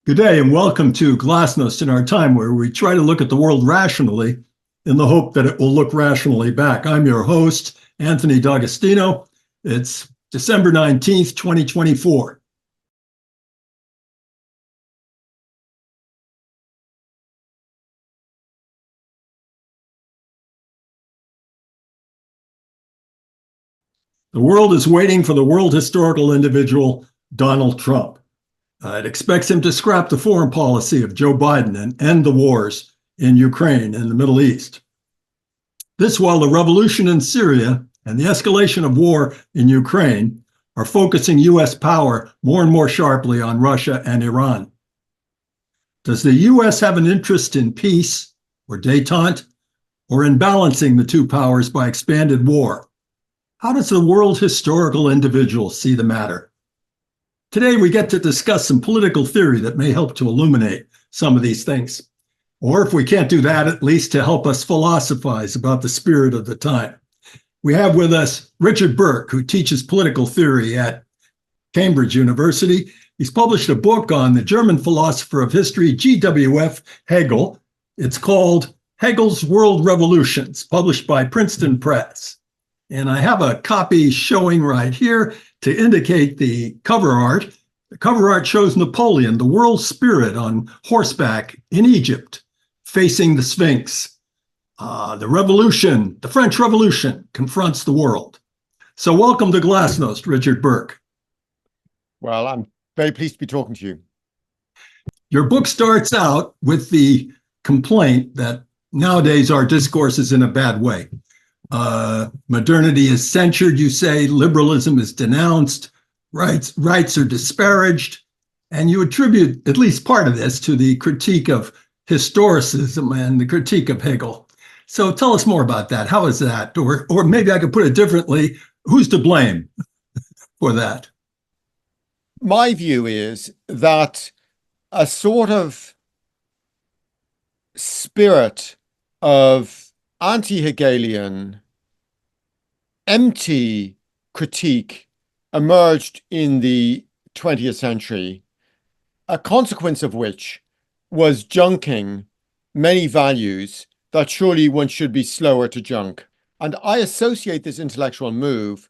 Good day and welcome to Glasnost in our time where we try to look at the world rationally in the hope that it will look rationally back. I'm your host, Anthony D'Agostino. It's December 19th, 2024. The world is waiting for the world historical individual, Donald Trump. It expects him to scrap the foreign policy of Joe Biden and end the wars in Ukraine and the Middle East. This while the revolution in Syria and the escalation of war in Ukraine are focusing US power more and more sharply on Russia and Iran. Does the US have an interest in peace or détente or in balancing the two powers by expanded war? How does the world historical individual see the matter? Today, we get to discuss some political theory that may help to illuminate some of these things. Or if we can't do that, at least to help us philosophize about the spirit of the time. We have with us Richard Bourke, who teaches political theory at Cambridge University. He's published a book on the German philosopher of history, G.W.F. Hegel. It's called Hegel's World Revolutions, published by Princeton Press. And I have a copy showing right here to indicate the cover art. The cover art shows Napoleon, the world spirit, on horseback in Egypt, facing the Sphinx. The revolution, the French Revolution, confronts the world. So welcome to Glasnost, Richard Bourke. Well, I'm very pleased to be talking to you. Your book starts out with the complaint that nowadays our discourse is in a bad way. Modernity is censured, you say, liberalism is denounced, rights are disparaged, and you attribute at least part of this to the critique of historicism and the critique of Hegel. So tell us more about that. How is that? Or maybe I could put it differently. Who's to blame for that? My view is that a sort of spirit of anti-Hegelian, empty critique emerged in the 20th century, a consequence of which was junking many values that surely one should be slower to junk. And I associate this intellectual move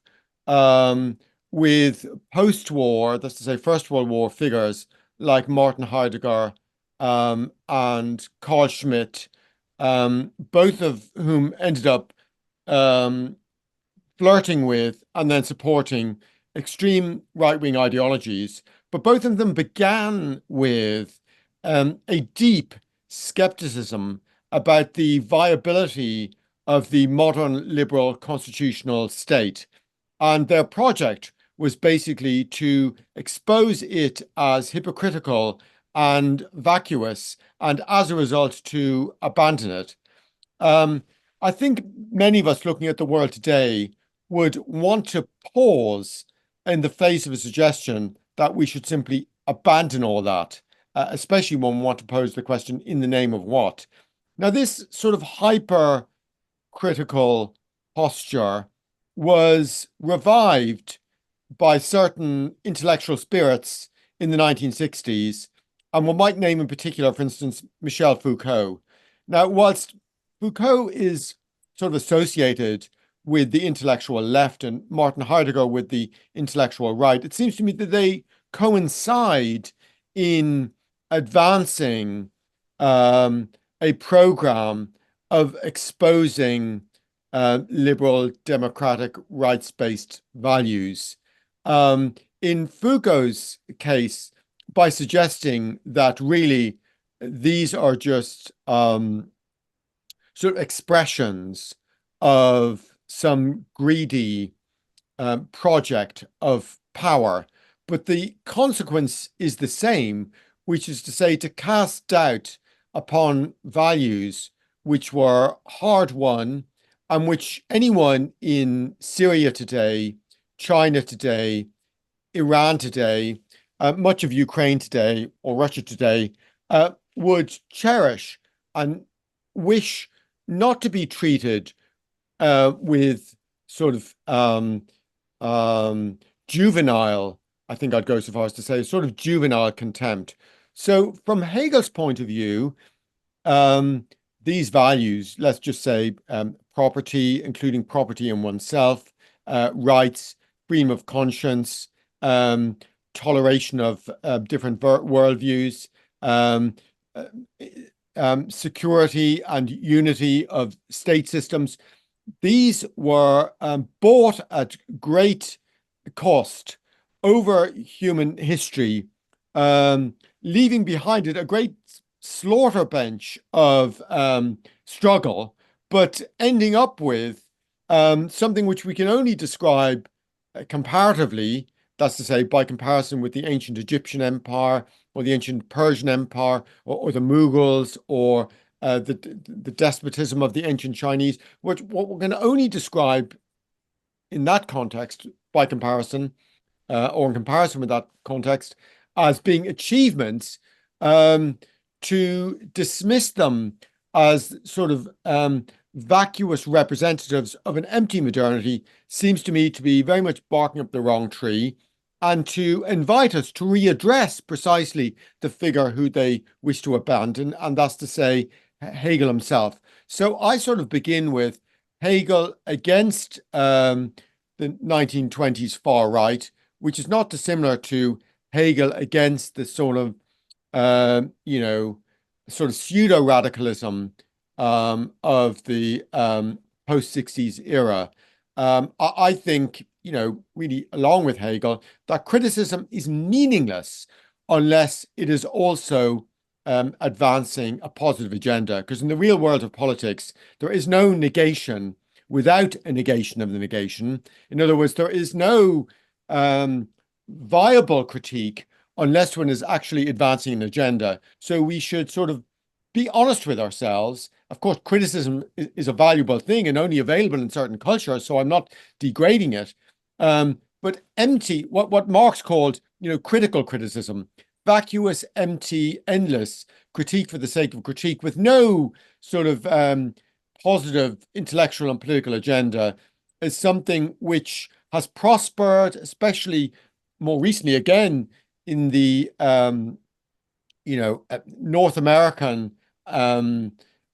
with post-war, that's to say First World War figures like Martin Heidegger and Carl Schmitt, both of whom ended up flirting with and then supporting extreme right-wing ideologies, but both of them began with a deep skepticism about the viability of the modern liberal constitutional state. And their project was basically to expose it as hypocritical and vacuous, and as a result to abandon it. I think many of us looking at the world today would want to pause in the face of a suggestion that we should simply abandon all that, especially when we want to pose the question, in the name of what? Now, this sort of hyper-critical posture was revived by certain intellectual spirits in the 1960s, and one might name in particular, for instance, Michel Foucault. Now, whilst Foucault is sort of associated with the intellectual left and Martin Heidegger with the intellectual right, it seems to me that they coincide in advancing a program of exposing liberal, democratic, rights-based values. In Foucault's case, by suggesting that really these are just sort of expressions of some greedy project of power, but the consequence is the same, which is to say to cast doubt upon values which were hard-won and which anyone in Syria today, China today, Iran today, much of Ukraine today, or Russia today, would cherish and wish not to be treated with sort of juvenile, I think I'd go so far as to say, sort of juvenile contempt, So from Hegel's point of view, these values, let's just say property, including property in oneself, rights, freedom of conscience, toleration of different worldviews, security and unity of state systems. These were bought at great cost over human history, leaving behind it a great slaughter bench of struggle, but ending up with something which we can only describe comparatively, that's to say, by comparison with the ancient Egyptian Empire or the ancient Persian Empire or the Mughals or the despotism of the ancient Chinese, what we can only describe in that context by comparison or in comparison with that context as being achievements. To dismiss them as sort of vacuous representatives of an empty modernity seems to me to be very much barking up the wrong tree, and to invite us to readdress precisely the figure who they wish to abandon, and that's to say Hegel himself. So I sort of begin with Hegel against the 1920s far right, which is not dissimilar to Hegel against the sort of sort of pseudo-radicalism of the post-60s era. I think, really along with Hegel, that criticism is meaningless unless it is also advancing a positive agenda. Because in the real world of politics, there is no negation without a negation of the negation. In other words, there is no viable critique unless one is actually advancing an agenda. So we should sort of be honest with ourselves. Of course, criticism is a valuable thing and only available in certain cultures, so I'm not degrading it. But empty, what Marx called, critical criticism, vacuous, empty, endless critique for the sake of critique with no sort of positive intellectual and political agenda, is something which has prospered, especially more recently, again, in the North American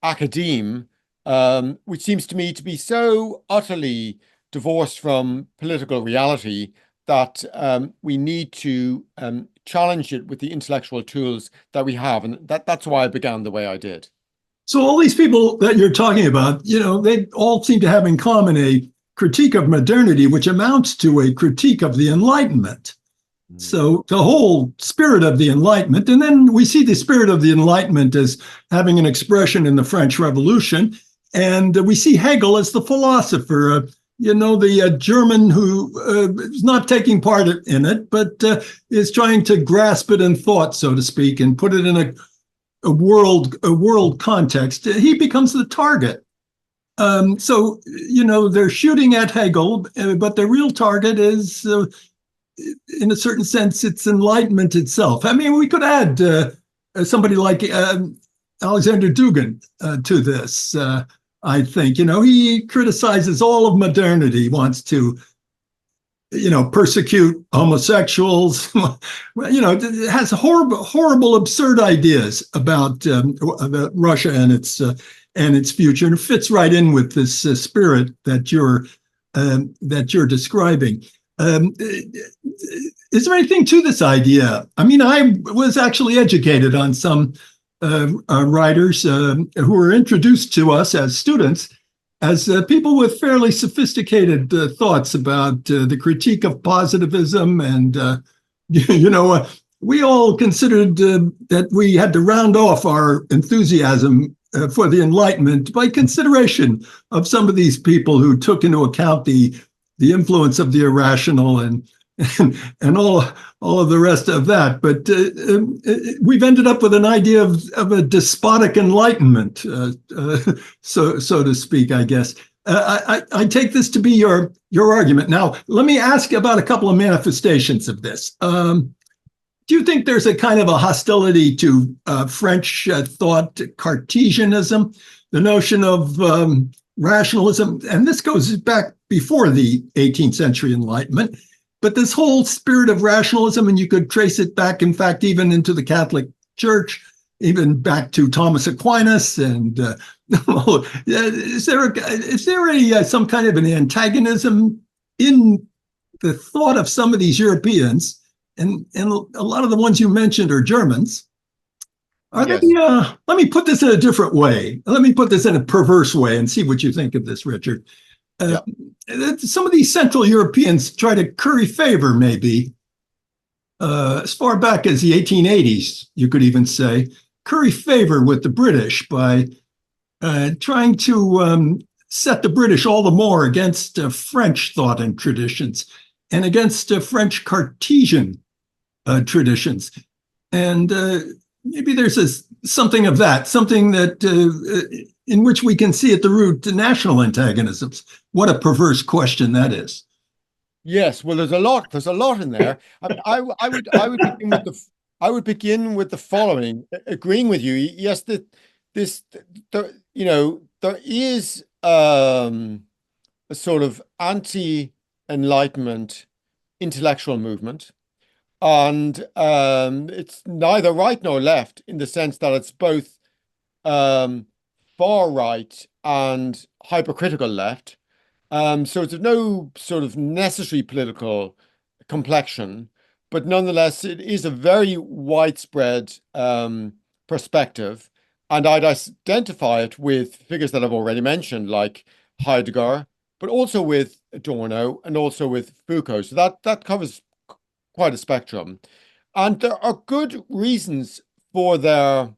academe, which seems to me to be so utterly divorced from political reality that we need to challenge it with the intellectual tools that we have, and that's why I began the way I did. So all these people that you're talking about, they all seem to have in common a critique of modernity, which amounts to a critique of the Enlightenment. So the whole spirit of the Enlightenment, and then we see the spirit of the Enlightenment as having an expression in the French Revolution, and we see Hegel as the philosopher, the German who is not taking part in it, but is trying to grasp it in thought, so to speak, and put it in a world context. He becomes the target. So they're shooting at Hegel, but the real target is. In a certain sense, it's Enlightenment itself. I mean, we could add somebody like Alexander Dugin to this. I think, he criticizes all of modernity, wants to, persecute homosexuals, has horrible, absurd ideas about Russia and its future, and it fits right in with this spirit that you're describing. Is there anything to this idea? I mean, I was actually educated on some writers who were introduced to us as students as people with fairly sophisticated thoughts about the critique of positivism. And, we all considered that we had to round off our enthusiasm for the Enlightenment by consideration of some of these people who took into account the influence of the irrational and all of the rest of that. But we've ended up with an idea of a despotic enlightenment, so to speak, I guess. I take this to be your argument. Now, let me ask about a couple of manifestations of this. Do you think there's a kind of a hostility to French thought, Cartesianism, the notion of rationalism? And this goes back before the 18th century Enlightenment. But this whole spirit of rationalism, and you could trace it back, in fact, even into the Catholic Church, even back to Thomas Aquinas. And is there some kind of an antagonism in the thought of some of these Europeans? And a lot of the ones you mentioned are Germans. Are Yes. they? Let me put this in a different way. Let me put this in a perverse way and see what you think of this, Richard. Some of these Central Europeans try to curry favor, maybe as far back as the 1880s, you could even say, curry favor with the British by trying to set the British all the more against French thought and traditions and against French Cartesian traditions. And maybe there's something of that, something that in which we can see at the root national antagonisms. What a perverse question that is. Yes, well, there's a lot in there. I would begin with the following, agreeing with you. Yes, there is a sort of anti-Enlightenment intellectual movement, and it's neither right nor left in the sense that it's both far right and hypercritical left. So it's no sort of necessary political complexion, but nonetheless, it is a very widespread perspective. And I'd identify it with figures that I've already mentioned, like Heidegger, but also with Adorno and also with Foucault. So that covers quite a spectrum. And there are good reasons for their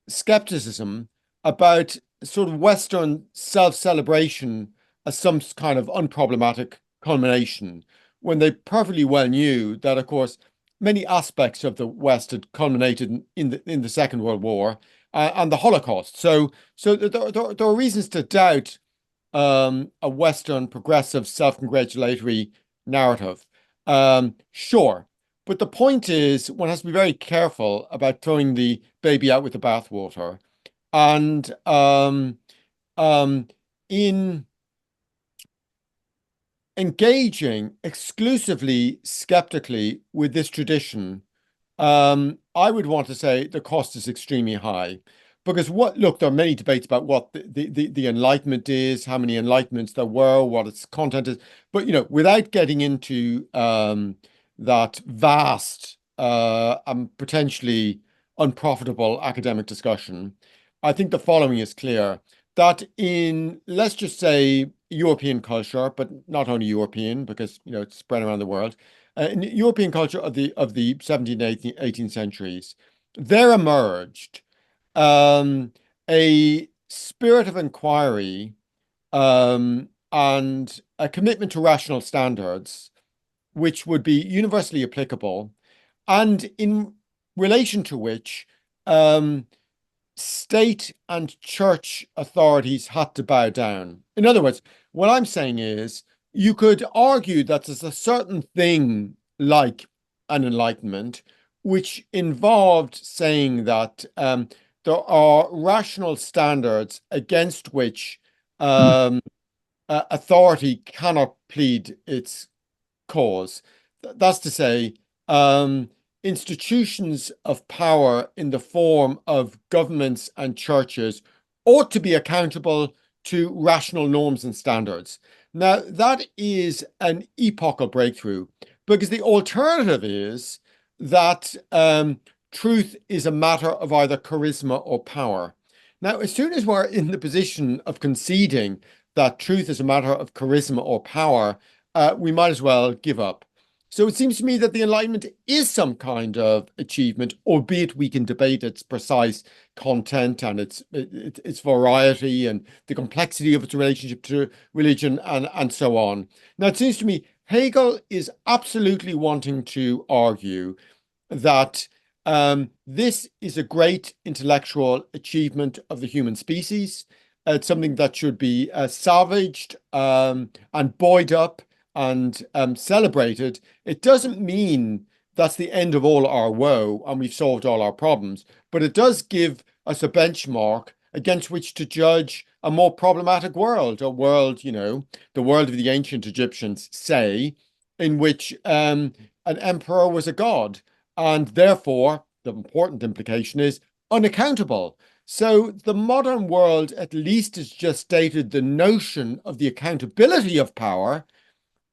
skepticism about sort of Western self-celebration as some kind of unproblematic culmination, when they perfectly well knew that, of course, many aspects of the West had culminated in the Second World War and the Holocaust. So there are reasons to doubt a Western progressive self-congratulatory narrative. Sure. But the point is, one has to be very careful about throwing the baby out with the bathwater. And in engaging exclusively skeptically with this tradition, I would want to say the cost is extremely high. Because look, there are many debates about what the Enlightenment is, how many Enlightenments there were, what its content is. But, without getting into that vast and potentially unprofitable academic discussion, I think the following is clear. That in, let's just say, European culture, but not only European, because it's spread around the world, in European culture of the 17th, 18th centuries, there emerged a spirit of inquiry and a commitment to rational standards, which would be universally applicable, and in relation to which state and church authorities had to bow down. In other words, what I'm saying is, you could argue that there's a certain thing like an enlightenment, which involved saying that there are rational standards against which authority cannot plead its cause. That's to say, institutions of power in the form of governments and churches ought to be accountable to rational norms and standards. Now, that is an epochal breakthrough, because the alternative is that truth is a matter of either charisma or power. Now, as soon as we're in the position of conceding that truth is a matter of charisma or power, we might as well give up. So it seems to me that the Enlightenment is some kind of achievement, albeit we can debate its precise content and its variety and the complexity of its relationship to religion and so on. Now, it seems to me Hegel is absolutely wanting to argue that this is a great intellectual achievement of the human species. It's something that should be salvaged and buoyed up and celebrated. It doesn't mean that's the end of all our woe and we've solved all our problems, but it does give us a benchmark against which to judge a more problematic world, a world, the world of the ancient Egyptians, say, in which an emperor was a god, and therefore the important implication is unaccountable. So the modern world at least has just stated the notion of the accountability of power,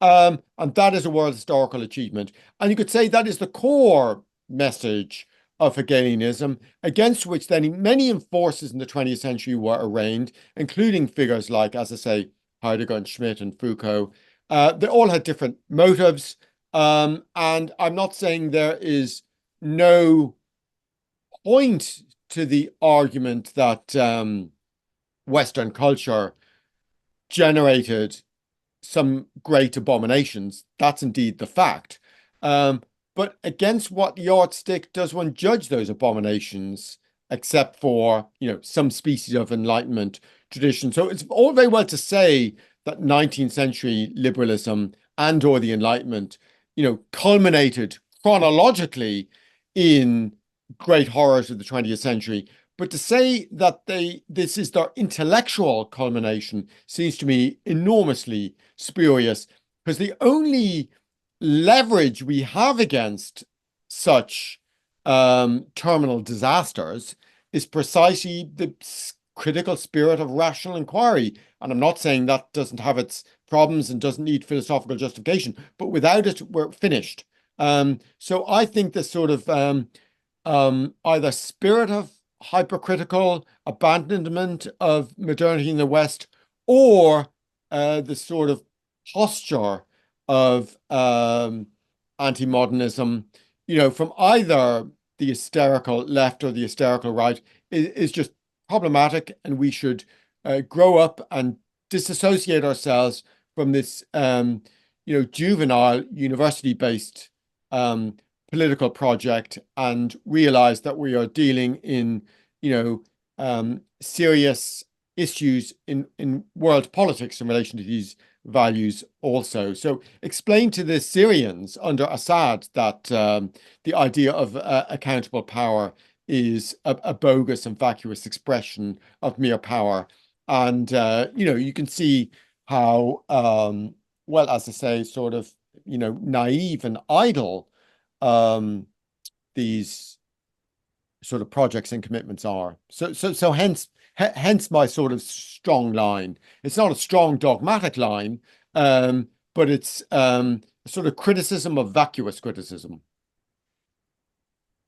and that is a world historical achievement. And you could say that is the core message of Hegelianism, against which then many enforcers in the 20th century were arraigned, including figures like, as I say, Heidegger and Schmidt and Foucault. They all had different motives. And I'm not saying there is no point to the argument that Western culture generated some great abominations. That's indeed the fact. But against what yardstick does one judge those abominations, except for, some species of Enlightenment tradition? So it's all very well to say that 19th century liberalism and or the Enlightenment, culminated chronologically in great horrors of the 20th century. But to say that this is their intellectual culmination seems to me enormously spurious, because the only leverage we have against such terminal disasters is precisely the critical spirit of rational inquiry. And I'm not saying that doesn't have its problems and doesn't need philosophical justification, but without it, we're finished. So I think this sort of either spirit of hypercritical abandonment of modernity in the West, or the sort of posture of anti-modernism, from either the hysterical left or the hysterical right, is just problematic, and we should grow up and disassociate ourselves from this, juvenile university-based political project, and realize that we are dealing in, serious issues in world politics in relation to these values also. So explain to the Syrians under Assad that the idea of accountable power is a bogus and vacuous expression of mere power. And, you can see how, well, as I say, sort of, naive and idle these sort of projects and commitments are. So hence my sort of strong line. It's not a strong dogmatic line, but it's a sort of criticism of vacuous criticism.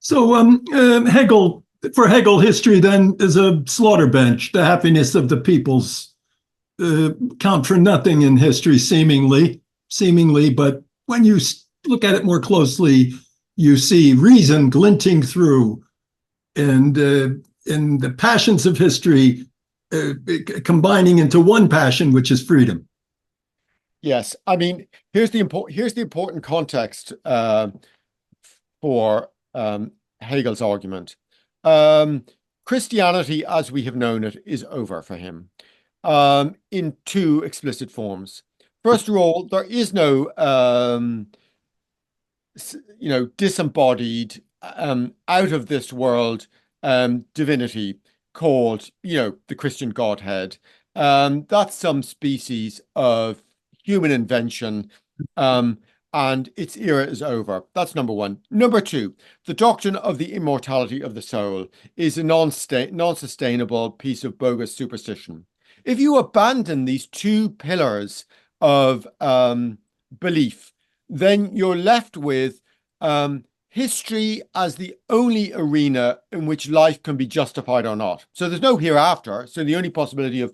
So Hegel, for Hegel, history then is a slaughter bench. The happiness of the peoples count for nothing in history, seemingly. But when you look at it more closely, you see reason glinting through, and in the passions of history combining into one passion, which is freedom. Yes, I mean, here's the important context for Hegel's argument. Christianity, as we have known it, is over for him in two explicit forms. First of all, there is no disembodied, out of this world divinity called, the Christian Godhead. That's some species of human invention, and its era is over. That's number one. Number two, the doctrine of the immortality of the soul is a non-sustainable piece of bogus superstition. If you abandon these two pillars of belief, then you're left with history as the only arena in which life can be justified or not. So there's no hereafter. So the only possibility of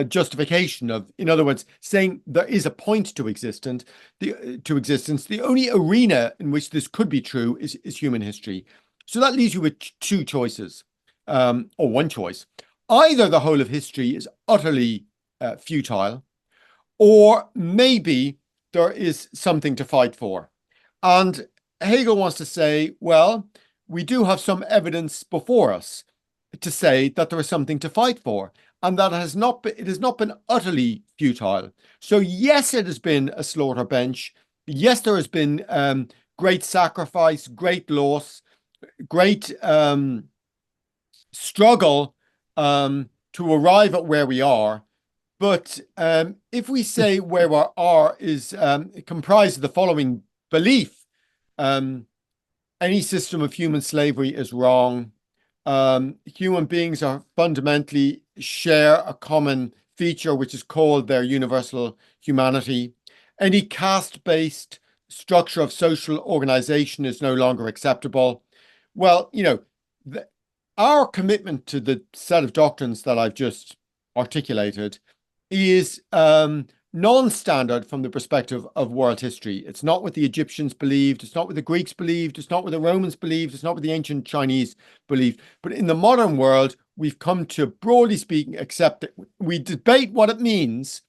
justification of, in other words, saying there is a point to existence, the only arena in which this could be true is human history. So that leaves you with two choices, or one choice. Either the whole of history is utterly futile, or maybe there is something to fight for. And Hegel wants to say, well, we do have some evidence before us to say that there is something to fight for, and that it has not been utterly futile. So yes, it has been a slaughter bench. Yes, there has been great sacrifice, great loss, great struggle to arrive at where we are. But if we say where we are is comprised of the following belief, any system of human slavery is wrong. Human beings are fundamentally share a common feature, which is called their universal humanity. Any caste-based structure of social organization is no longer acceptable. Well, our commitment to the set of doctrines that I've just articulated is non-standard from the perspective of world history. It's not what the Egyptians believed. It's not what the Greeks believed. It's not what the Romans believed. It's not what the ancient Chinese believed. But in the modern world, we've come to, broadly speaking, accept that we debate what it means.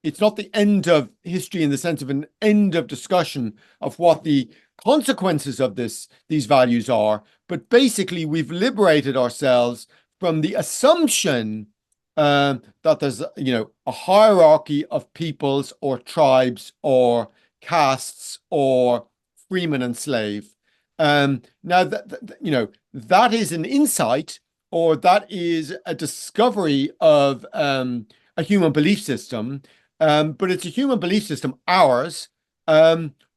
It's not the end of history in the sense of an end of discussion of what the consequences of these values are. But basically, we've liberated ourselves from the assumption that there's, a hierarchy of peoples or tribes or castes or freeman and slave. Now that is an insight, or that is a discovery of a human belief system, but it's a human belief system, ours,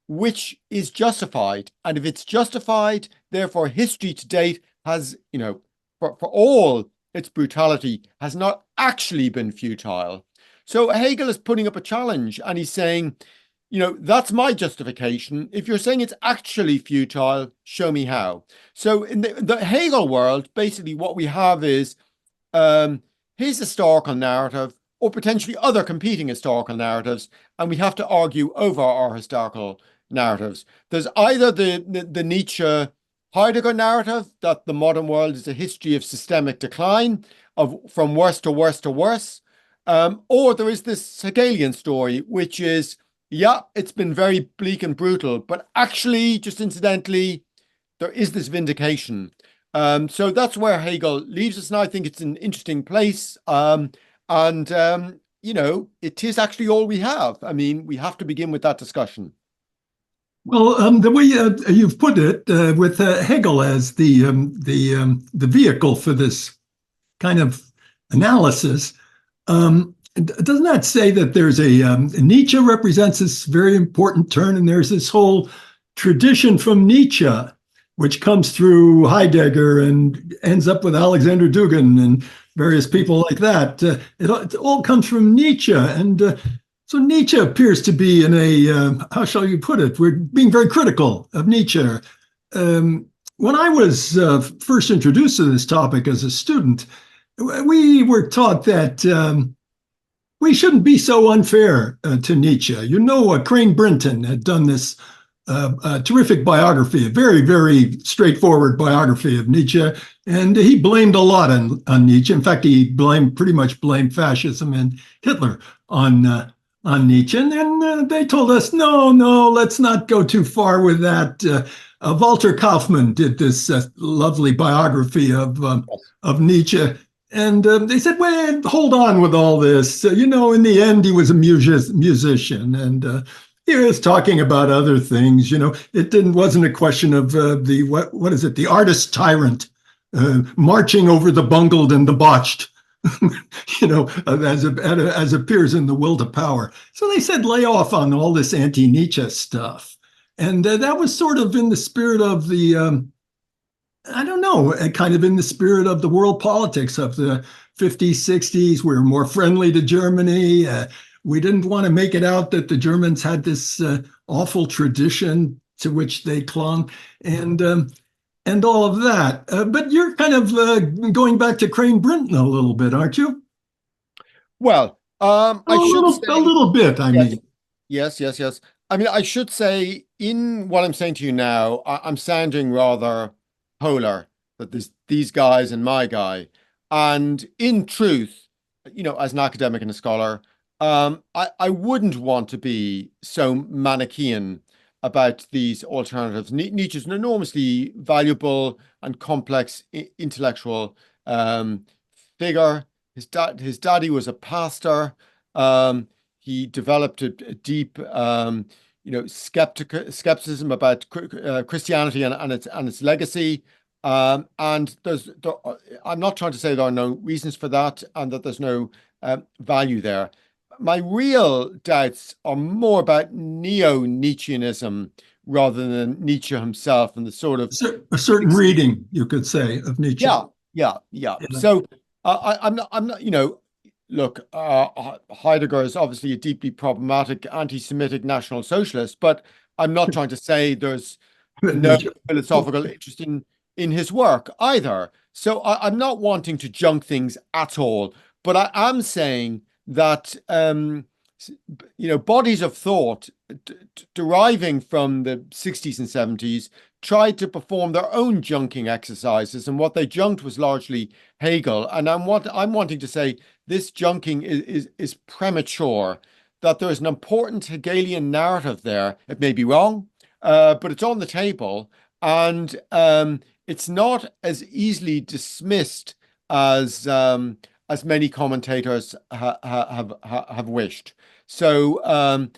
which is justified. And if it's justified, therefore history to date has, for all its brutality, has not actually been futile. So Hegel is putting up a challenge, and he's saying, that's my justification. If you're saying it's actually futile, show me how. So in the Hegel world, basically what we have is his historical narrative, or potentially other competing historical narratives, and we have to argue over our historical narratives. There's either the Nietzsche Heidegger narrative that the modern world is a history of systemic decline, from worse to worse to worse, or there is this Hegelian story, which is, it's been very bleak and brutal, but actually, just incidentally, there is this vindication. So that's where Hegel leaves us, and I think it's an interesting place. It is actually all we have. I mean, we have to begin with that discussion. Well, the way you've put it, with Hegel as the vehicle for this kind of analysis, doesn't that say that there's Nietzsche represents this very important turn, and there's this whole tradition from Nietzsche, which comes through Heidegger and ends up with Alexander Dugin and various people like that. It all comes from Nietzsche, and so Nietzsche appears to be in how shall you put it? We're being very critical of Nietzsche. When I was first introduced to this topic as a student, we were taught that we shouldn't be so unfair to Nietzsche. Crane Brinton had done this terrific biography, a very, very straightforward biography of Nietzsche, and he blamed a lot on Nietzsche. In fact, he pretty much blamed fascism and Hitler on Nietzsche. And then they told us, no, let's not go too far with that. Walter Kaufmann did this lovely biography of Nietzsche. And they said, well, hold on with all this. In the end, he was a musician, and he was talking about other things. It wasn't a question of the artist tyrant marching over the bungled and the botched. As appears in The Will to Power. So they said, lay off on all this anti-Nietzsche stuff. And that was sort of in the spirit of kind of in the spirit of the world politics of the 50s, 60s. We were more friendly to Germany. We didn't want to make it out that the Germans had this awful tradition to which they clung. And all of that. But you're kind of going back to Crane Brinton a little bit, aren't you? Well, a little bit, I mean. Yes. I mean, I should say, in what I'm saying to you now, I'm sounding rather polar, that there's these guys and my guy. And in truth, as an academic and a scholar, I wouldn't want to be so Manichaean about these alternatives. Nietzsche's an enormously valuable and complex intellectual figure. His daddy was a pastor. He developed a deep, skepticism about Christianity and its legacy. And I'm not trying to say there are no reasons for that, and that there's no value there. My real doubts are more about neo-Nietzscheanism rather than Nietzsche himself and the sort of A certain reading, you could say, of Nietzsche. yeah. Yeah. So I'm not, look, Heidegger is obviously a deeply problematic anti-Semitic National Socialist, but I'm not trying to say there's no Nietzsche. philosophical interest in his work either. So I'm not wanting to junk things at all, but I am saying that bodies of thought deriving from the 60s and 70s tried to perform their own junking exercises, and what they junked was largely Hegel. And I'm wanting to say this junking is premature, that there is an important Hegelian narrative there. It may be wrong, but it's on the table, and it's not as easily dismissed as many commentators have wished. So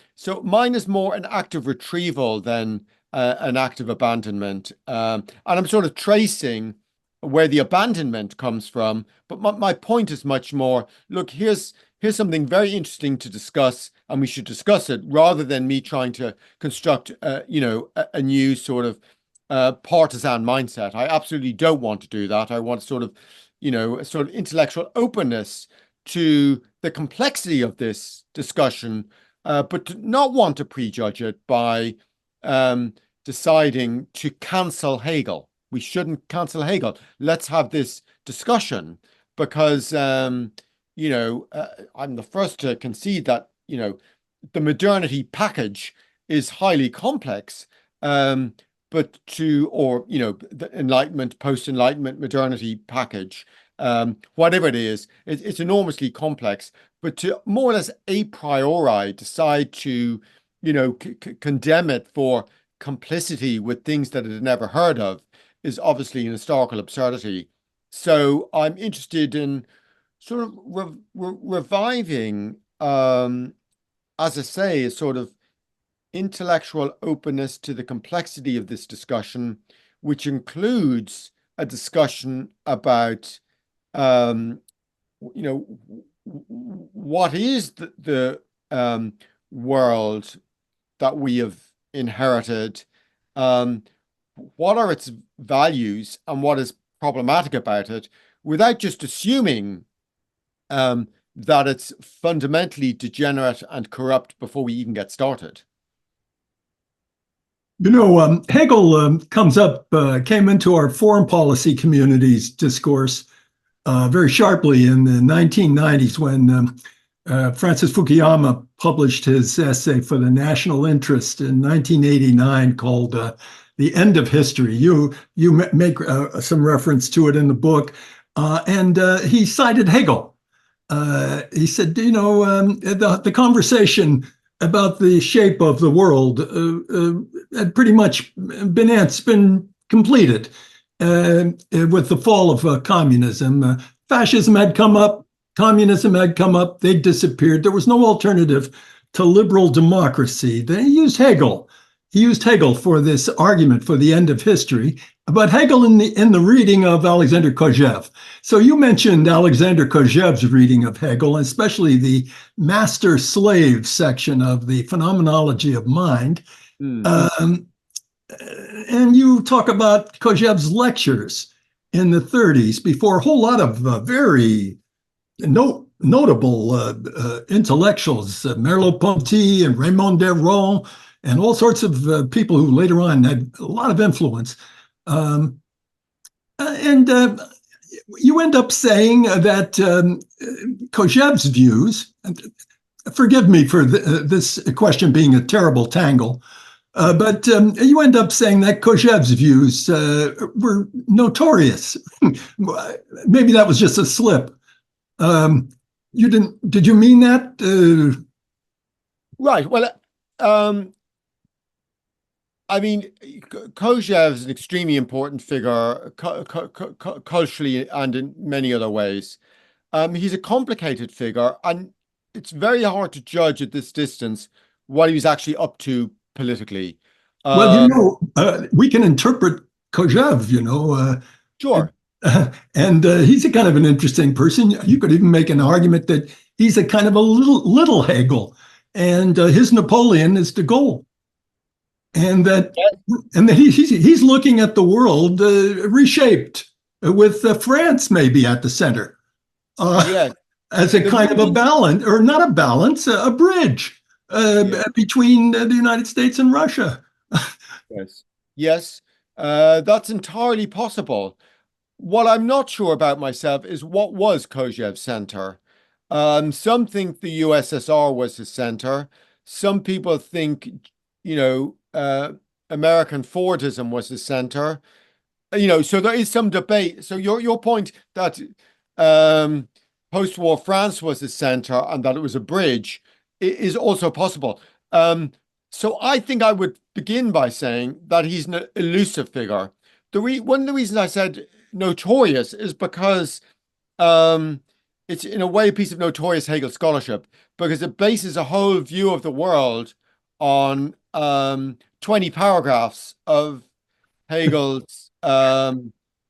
mine is more an act of retrieval than an act of abandonment, and I'm sort of tracing where the abandonment comes from. But my point is much more, look, here's something very interesting to discuss, and we should discuss it rather than me trying to construct, a new sort of partisan mindset. I absolutely don't want to do that. I want sort of, a sort of intellectual openness to the complexity of this discussion, but to not want to prejudge it by deciding to cancel Hegel. We shouldn't cancel Hegel. Let's have this discussion because, I'm the first to concede that, the modernity package is highly complex. But the Enlightenment, post-Enlightenment modernity package, whatever it is, it's enormously complex. But to more or less a priori decide to, condemn it for complicity with things that it had never heard of is obviously an historical absurdity. So I'm interested in sort of reviving, as I say, a sort of intellectual openness to the complexity of this discussion, which includes a discussion about, what is the world that we have inherited, what are its values, and what is problematic about it, without just assuming that it's fundamentally degenerate and corrupt before we even get started. Hegel came into our foreign policy community's discourse very sharply in the 1990s when Francis Fukuyama published his essay for the national interest in 1989 called The End of History. You make some reference to it in the book, and he cited Hegel. He said, the conversation about the shape of the world had pretty much been completed with the fall of communism. Fascism had come up, communism had come up, they disappeared. There was no alternative to liberal democracy. They used Hegel. He used Hegel for this argument for the end of history, but Hegel in the reading of Alexander Kojève. So you mentioned Alexander Kojève's reading of Hegel, especially the master-slave section of the Phenomenology of Mind. And you talk about Kojève's lectures in the 30s before a whole lot of very notable intellectuals, Merleau-Ponty and Raymond Aron, and all sorts of people who later on had a lot of influence. And you end up saying that Kojève's views, forgive me for this question being a terrible tangle, but you end up saying that Kojève's views were notorious. Maybe that was just a slip. Did you mean that? Right. Well, I mean, Kojève is an extremely important figure culturally and in many other ways. He's a complicated figure, and it's very hard to judge at this distance what he was actually up to politically. Well, we can interpret Kojève, Sure. And he's a kind of an interesting person. You could even make an argument that he's a kind of a little Hegel, and his Napoleon is de Gaulle. and that he's looking at the world reshaped with France maybe at the center Yes. as a The kind of a movie, balance, or not a balance, a bridge yeah, between the United States and Russia. yes. Yes, that's entirely possible. What I'm not sure about myself is what was Kozhev's center. Some think the USSR was his center. Some people think, you know, American Fordism was his center. So there is some debate. So your point that um, post-war France was the center and that it was a bridge is also possible. Um, so I think I would begin by saying that he's an elusive figure. One of the reasons I said notorious is because um, it's in a way a piece of notorious Hegel scholarship because it bases a whole view of the world on 20 paragraphs of Hegel's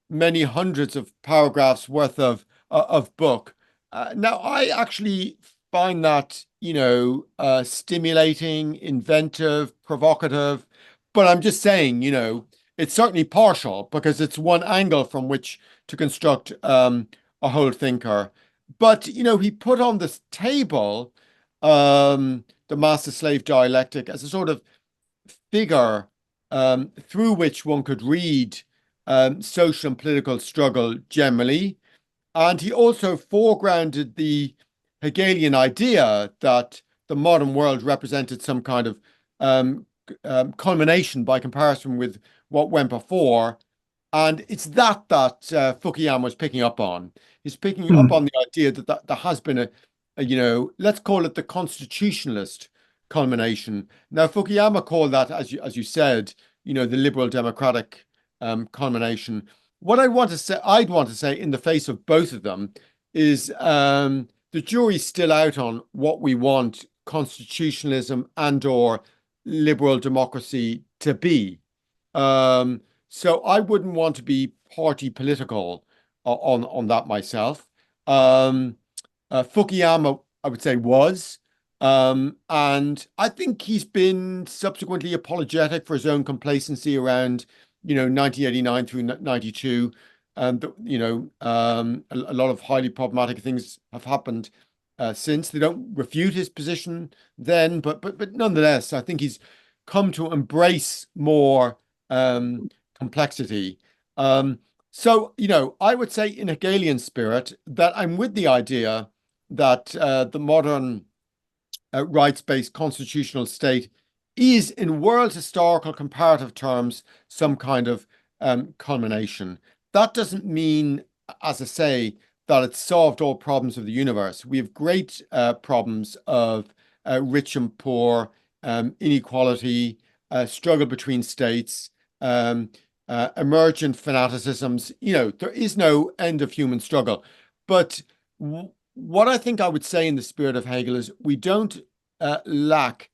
many hundreds of paragraphs worth of book. Now, I actually find that, stimulating, inventive, provocative, but I'm just saying, it's certainly partial because it's one angle from which to construct a whole thinker. But, he put on this table the master-slave dialectic as a sort of figure through which one could read social and political struggle generally. And he also foregrounded the Hegelian idea that the modern world represented some kind of culmination by comparison with what went before. And it's that Fukuyama was picking up on. He's picking up Hmm. on the idea that there has been let's call it the constitutionalist culmination. Now, Fukuyama called that, as you said, the liberal democratic culmination. What I'd want to say in the face of both of them is the jury's still out on what we want constitutionalism and or liberal democracy to be. So I wouldn't want to be party political on that myself. Um, Fukuyama, I would say, was. And I think he's been subsequently apologetic for his own complacency around, 1989 through 92. A lot of highly problematic things have happened since. They don't refute his position then, but nonetheless, I think he's come to embrace more complexity. So, I would say in Hegelian spirit that I'm with the idea that the modern rights-based constitutional state is, in world historical comparative terms, some kind of culmination. That doesn't mean, as I say, that it's solved all problems of the universe. We have great problems of rich and poor, inequality, struggle between states, emergent fanaticisms. There is no end of human struggle. But what I think I would say in the spirit of Hegel is we don't lack,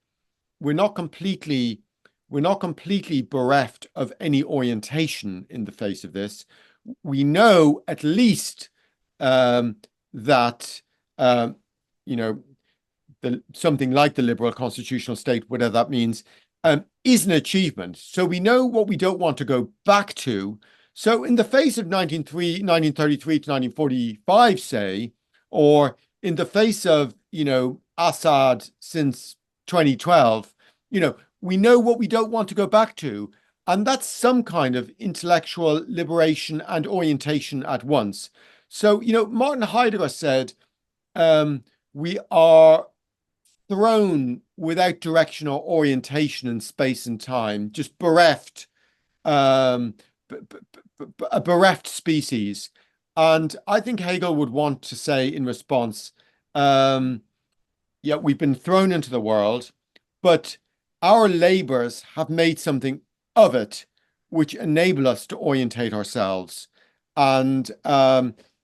we're not completely bereft of any orientation in the face of this. We know at least that something like the liberal constitutional state, whatever that means, is an achievement. So we know what we don't want to go back to. So in the face of 1933 to 1945, say, or in the face of, Assad since 2012, we know what we don't want to go back to. And that's some kind of intellectual liberation and orientation at once. So, Martin Heidegger said, we are thrown without direction or orientation in space and time, just bereft, a bereft species. And I think Hegel would want to say in response, yeah, we've been thrown into the world, but our labors have made something of it, which enable us to orientate ourselves. And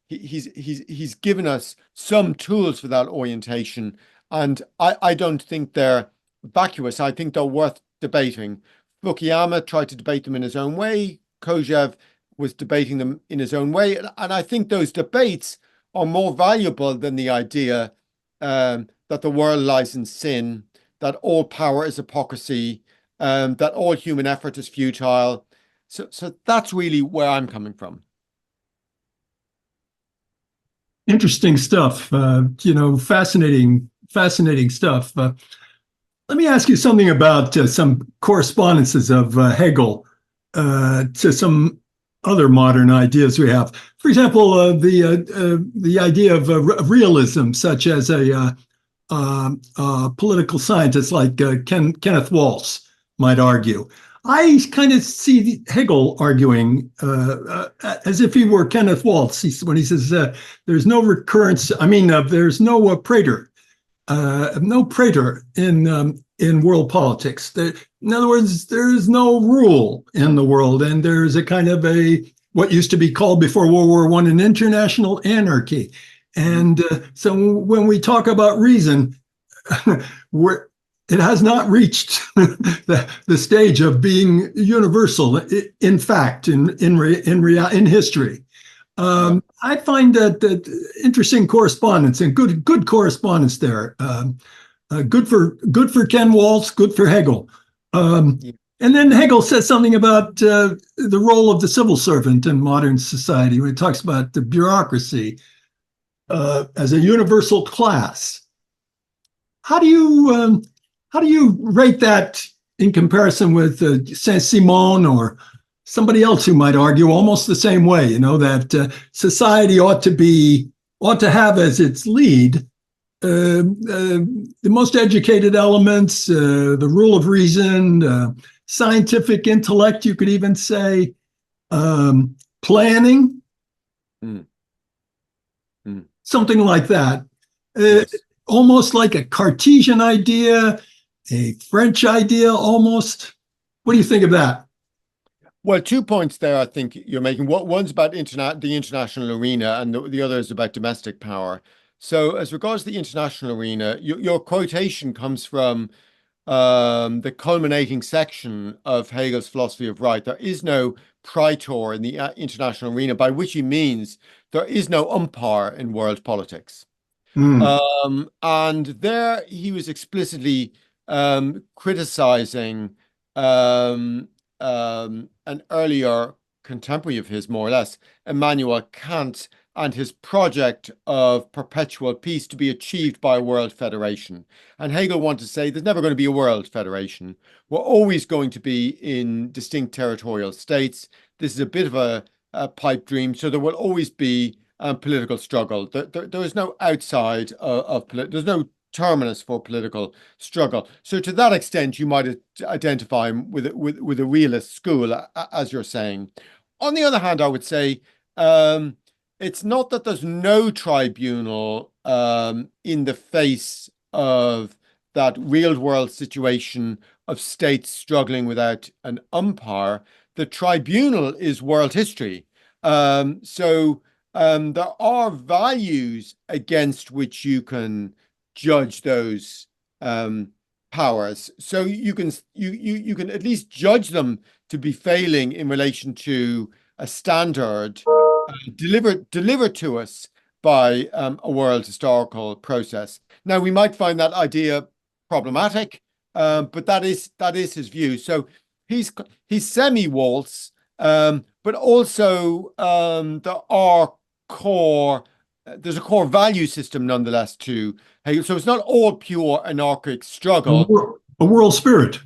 he's given us some tools for that orientation. And I don't think they're vacuous. I think they're worth debating. Fukuyama tried to debate them in his own way. Kojève was debating them in his own way. And I think those debates are more valuable than the idea that the world lies in sin, that all power is hypocrisy, that all human effort is futile. So that's really where I'm coming from. Interesting stuff. Fascinating stuff. Let me ask you something about some correspondences of Hegel to some other modern ideas we have. For example, the idea of realism, such as a political scientist like Kenneth Waltz might argue. I kind of see Hegel arguing as if he were Kenneth Waltz when he says there's no recurrence. I mean, there's no Prater, no Prater in world politics. In other words, there's no rule in the world, and there's a kind of what used to be called before World War I an international anarchy. And so when we talk about reason, it has not reached the stage of being universal. In fact, in history, I find that interesting correspondence and good correspondence there. Good for Ken Waltz, good for Hegel. And then Hegel says something about the role of the civil servant in modern society when he talks about the bureaucracy as a universal class. How do you rate that in comparison with Saint-Simon or somebody else who might argue almost the same way? You know, that society ought to have as its lead the most educated elements, the rule of reason, scientific intellect. You could even say planning. Something like that. Yes. Almost like a Cartesian idea, a French idea almost. What do you think of that? Well, 2 points there I think you're making. One's about the international arena, and the other is about domestic power. So as regards to the international arena, your quotation comes from the culminating section of Hegel's philosophy of right. There is no praetor in the international arena, by which he means there is no umpire in world politics. And there he was explicitly criticizing an earlier contemporary of his, more or less, Immanuel Kant, and his project of perpetual peace to be achieved by a world federation. And Hegel wanted to say there's never going to be a world federation. We're always going to be in distinct territorial states. This is a bit of a pipe dream. So there will always be political struggle. There is no outside there's no terminus for political struggle. So to that extent, you might identify him with a realist school, as you're saying. On the other hand, I would say it's not that there's no tribunal in the face of that real world situation of states struggling without an umpire. The tribunal is world history. So there are values against which you can judge those powers. So you can at least judge them to be failing in relation to a standard delivered to us by a world historical process. Now we might find that idea problematic, but that is his view. So he's semi-Waltz, but also there's a core value system nonetheless to Hegel. So it's not all pure anarchic struggle. A world spirit.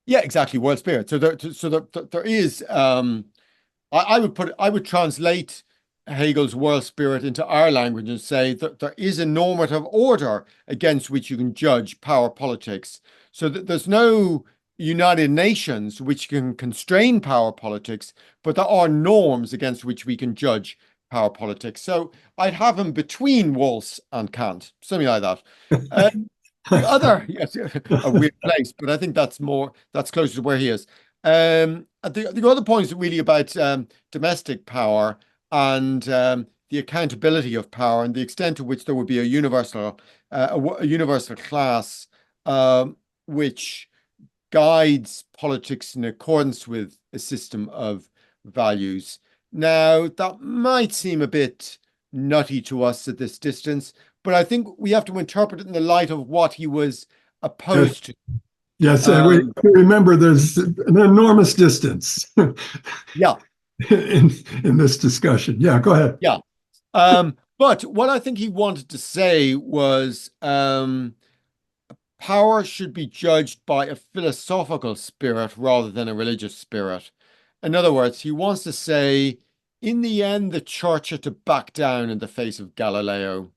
Yeah, exactly, world spirit. So there is. I would translate Hegel's world spirit into our language and say that there is a normative order against which you can judge power politics. So that there's no United Nations which can constrain power politics, but there are norms against which we can judge power politics. So I'd have him between Waltz and Kant, something like that. The other, yes, a weird place, but I think that's closer to where he is. The other point is really about domestic power and the accountability of power and the extent to which there would be a universal class which guides politics in accordance with a system of values. Now, that might seem a bit nutty to us at this distance, but I think we have to interpret it in the light of what he was opposed to. Yes, we remember there's an enormous distance Yeah, in this discussion. Yeah, go ahead. yeah. But what I think he wanted to say was power should be judged by a philosophical spirit rather than a religious spirit. In other words, he wants to say, in the end, the church had to back down in the face of Galileo.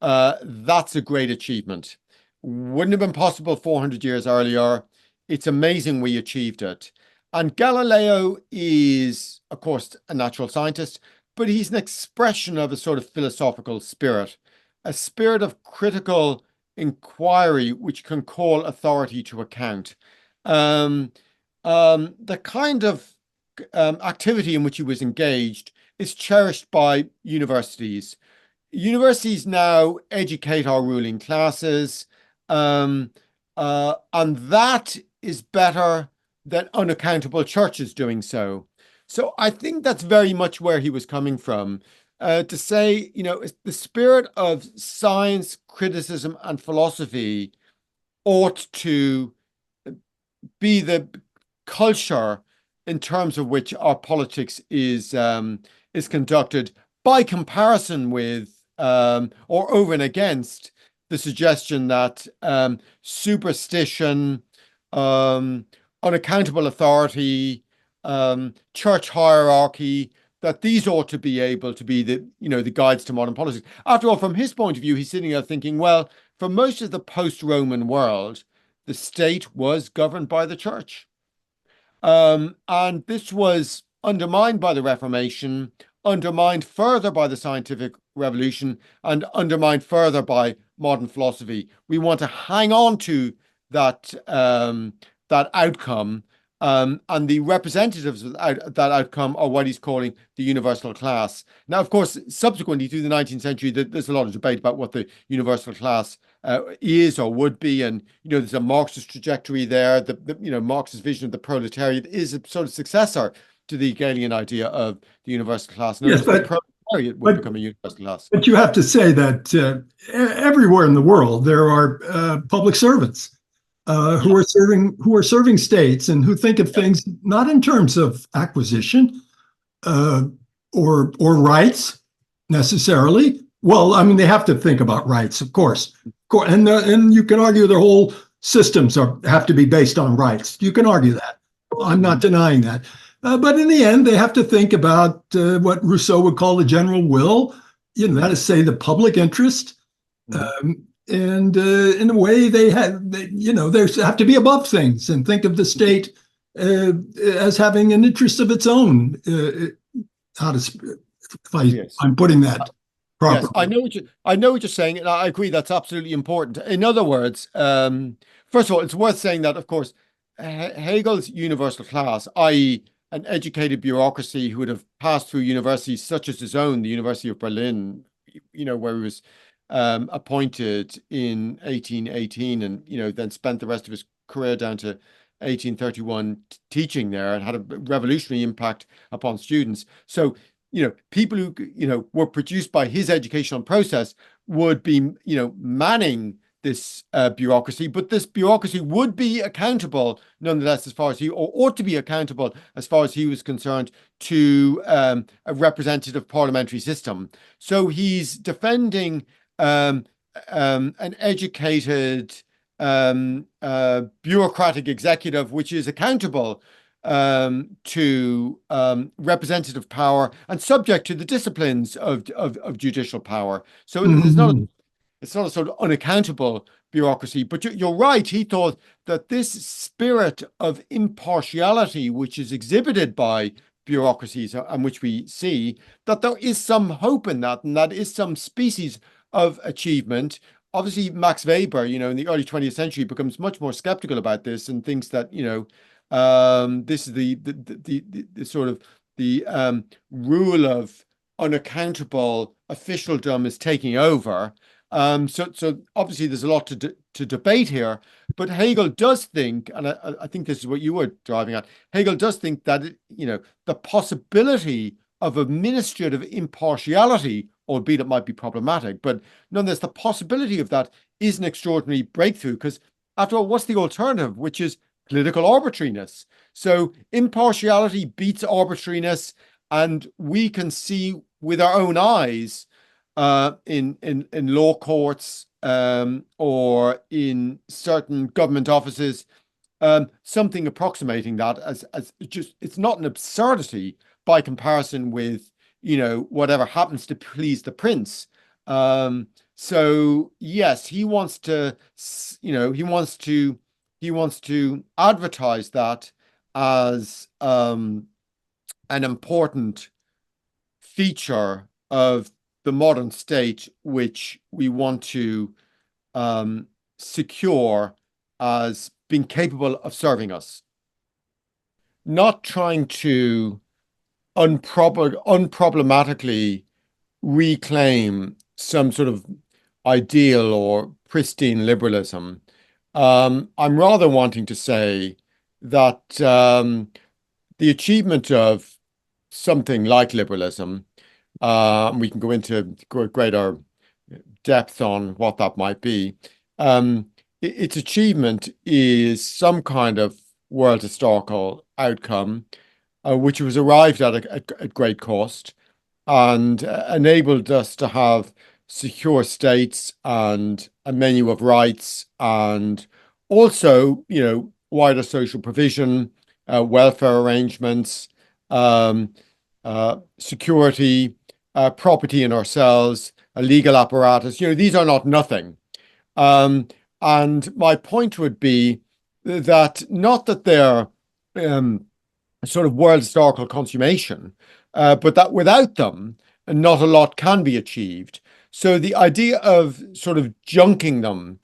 That's a great achievement. Wouldn't have been possible 400 years earlier. It's amazing we achieved it. And Galileo is, of course, a natural scientist, but he's an expression of a sort of philosophical spirit, a spirit of critical inquiry which can call authority to account. The kind of activity in which he was engaged is cherished by universities. Universities now educate our ruling classes, and that is better than unaccountable churches doing so. So I think that's very much where he was coming from. To say, the spirit of science, criticism, and philosophy ought to be the culture in terms of which our politics is conducted, by comparison with or over and against the suggestion that superstition, unaccountable authority, church hierarchy, that these ought to be able to be the guides to modern politics. After all, from his point of view, he's sitting there thinking, well, for most of the post-Roman world, the state was governed by the church. And this was undermined by the Reformation, undermined further by the scientific revolution, and undermined further by modern philosophy. We want to hang on to that outcome, and the representatives of that outcome are what he's calling the universal class. Now, of course, subsequently through the 19th century, there's a lot of debate about what the universal class is or would be, and there's a Marxist trajectory there. The Marxist vision of the proletariat is a sort of successor to the Hegelian idea of the universal class. And Yes, the proletariat would become a universal class. But you have to say that everywhere in the world there are public servants who are serving states and who think of things not in terms of acquisition or rights necessarily. Well, I mean, they have to think about rights, of course, and you can argue their whole systems have to be based on rights. You can argue that. I'm not denying that. But in the end, they have to think about what Rousseau would call the general will, that is, say, the public interest. And in a way, they have to be above things and think of the state as having an interest of its own. I'm putting that properly. Yes, I know what you're saying, and I agree that's absolutely important. In other words, first of all, it's worth saying that, of course, Hegel's universal class, i.e., an educated bureaucracy who would have passed through universities such as his own, the University of Berlin, where he was appointed in 1818 and, then spent the rest of his career down to 1831 teaching there, and had a revolutionary impact upon students. So, people who, were produced by his educational process would be, manning this bureaucracy, but this bureaucracy would be accountable nonetheless, as far as or ought to be accountable as far as he was concerned, to a representative parliamentary system. So he's defending an educated bureaucratic executive which is accountable to representative power and subject to the disciplines of judicial power. So it's not a sort of unaccountable bureaucracy. But you're right. He thought that this spirit of impartiality, which is exhibited by bureaucracies and which we see, that there is some hope in that, and that is some species of achievement. Obviously, Max Weber, in the early 20th century becomes much more skeptical about this and thinks that, this is the sort of the rule of unaccountable officialdom is taking over. So obviously there's a lot to debate here, but Hegel does think, and I think this is what you were driving at, Hegel does think that, the possibility of administrative impartiality, albeit it might be problematic, but nonetheless, the possibility of that is an extraordinary breakthrough, because after all, what's the alternative, which is political arbitrariness? So impartiality beats arbitrariness, and we can see with our own eyes in law courts or in certain government offices something approximating that as just it's not an absurdity by comparison with whatever happens to please the prince. So yes, he wants to advertise that as an important feature of the modern state, which we want to secure as being capable of serving us, not trying to unproblematically reclaim some sort of ideal or pristine liberalism. I'm rather wanting to say that the achievement of something like liberalism, we can go into greater depth on what that might be. Its achievement is some kind of world historical outcome, which was arrived at great cost and enabled us to have secure states and a menu of rights and also, wider social provision, welfare arrangements, security, property in ourselves, a legal apparatus. These are not nothing. And my point would be that not that they're sort of world historical consummation, but that without them, not a lot can be achieved. So the idea of sort of junking them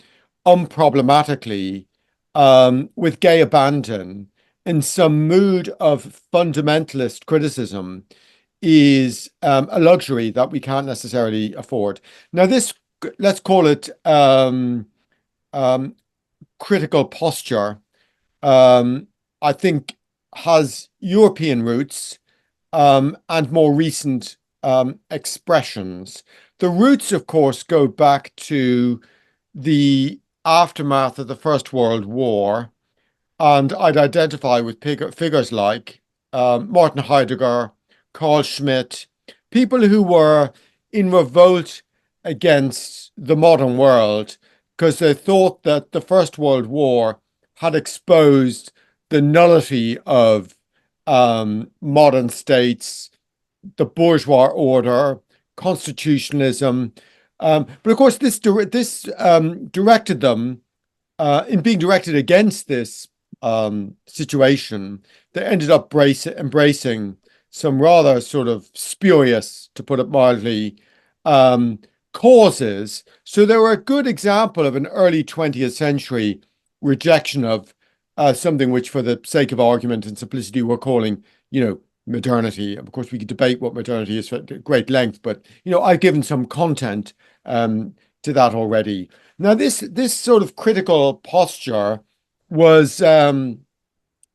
unproblematically with gay abandon in some mood of fundamentalist criticism is a luxury that we can't necessarily afford. Now, this, let's call it critical posture, I think has European roots and more recent expressions. The roots, of course, go back to the aftermath of the First World War, and I'd identify with figures like Martin Heidegger, Carl Schmitt, people who were in revolt against the modern world because they thought that the First World War had exposed the nullity of modern states, the bourgeois order, constitutionalism. But of course, this directed them in being directed against this situation. They ended up embracing some rather sort of spurious, to put it mildly, causes. So they were a good example of an early 20th century rejection of something which, for the sake of argument and simplicity, we're calling, modernity. Of course, we could debate what modernity is at great length, but I've given some content to that already. Now, this sort of critical posture was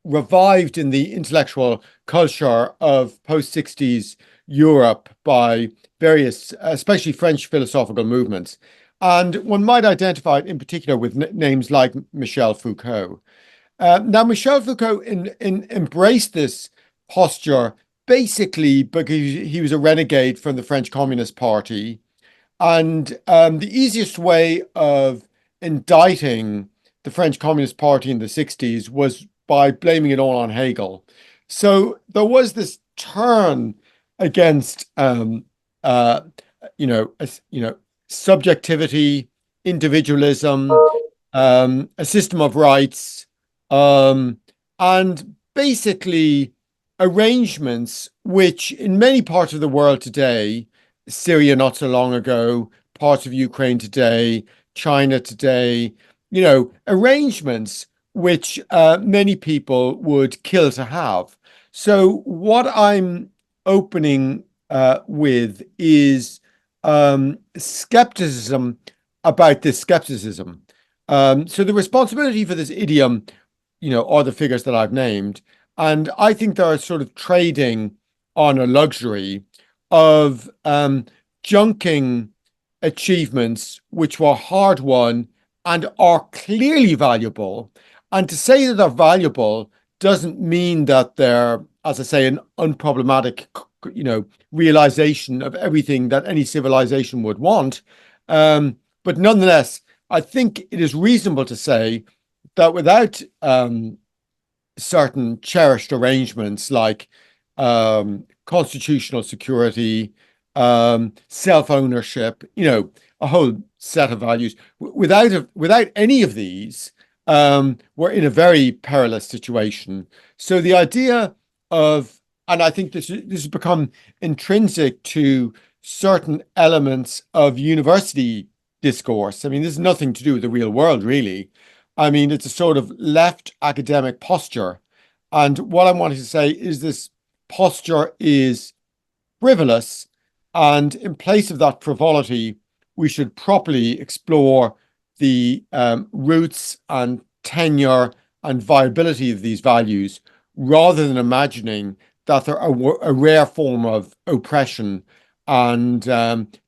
revived in the intellectual culture of post-60s Europe by various, especially French philosophical movements. And one might identify it in particular with names like Michel Foucault. Now, Michel Foucault embraced this posture basically because he was a renegade from the French Communist Party. And the easiest way of indicting the French Communist Party in the 60s was by blaming it all on Hegel. So there was this turn against, subjectivity, individualism, a system of rights, and basically arrangements which in many parts of the world today, Syria not so long ago, parts of Ukraine today, China today, arrangements which many people would kill to have. So what I'm opening with is skepticism about this skepticism. So the responsibility for this idiom, are the figures that I've named. And I think they're sort of trading on a luxury of junking achievements which were hard won and are clearly valuable. And to say that they're valuable doesn't mean that they're, as I say, an unproblematic, realization of everything that any civilization would want. But nonetheless, I think it is reasonable to say that without certain cherished arrangements like constitutional security, self-ownership, a whole set of values. Without any of these, we're in a very perilous situation. So the idea of, and I think this has become intrinsic to certain elements of university discourse. I mean, this has nothing to do with the real world, really. I mean, it's a sort of left academic posture. And what I wanted to say is this posture is frivolous. And in place of that frivolity, we should properly explore the roots and tenure and viability of these values, rather than imagining that they're a rare form of oppression and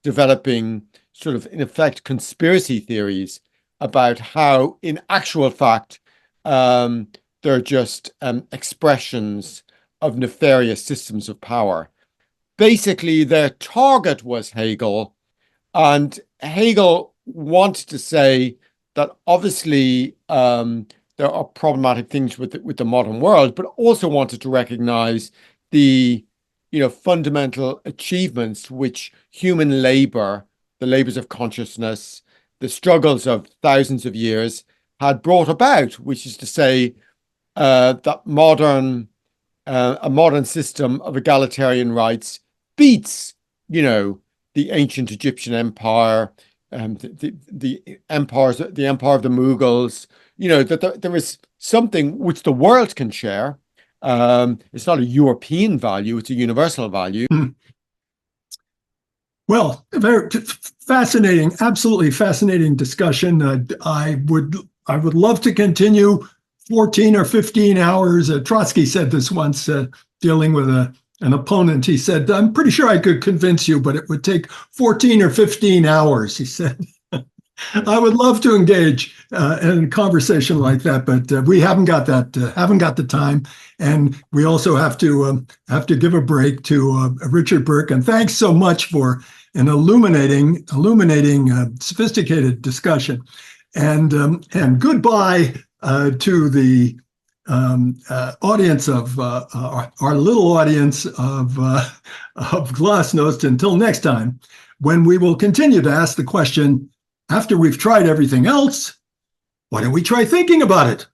developing sort of, in effect, conspiracy theories about how, in actual fact, they're just expressions of nefarious systems of power. Basically, their target was Hegel, and Hegel wanted to say that obviously there are problematic things with the modern world, but also wanted to recognize the fundamental achievements which human labor, the labors of consciousness, the struggles of thousands of years had brought about, which is to say that a modern system of egalitarian rights beats, the ancient Egyptian empire, the empire of the Mughals. That there is something which the world can share. It's not a European value; it's a universal value. Well, very fascinating, absolutely fascinating discussion. I would love to continue 14 or 15 hours. Trotsky said this once, dealing with an opponent. He said, "I'm pretty sure I could convince you, but it would take 14 or 15 hours." He said. I would love to engage in a conversation like that, but we haven't got the time, and we also have to give a break to Richard Bourke. And thanks so much for an illuminating, sophisticated discussion. And goodbye to the audience of our little audience of Glasnost. Until next time, when we will continue to ask the question, after we've tried everything else, why don't we try thinking about it?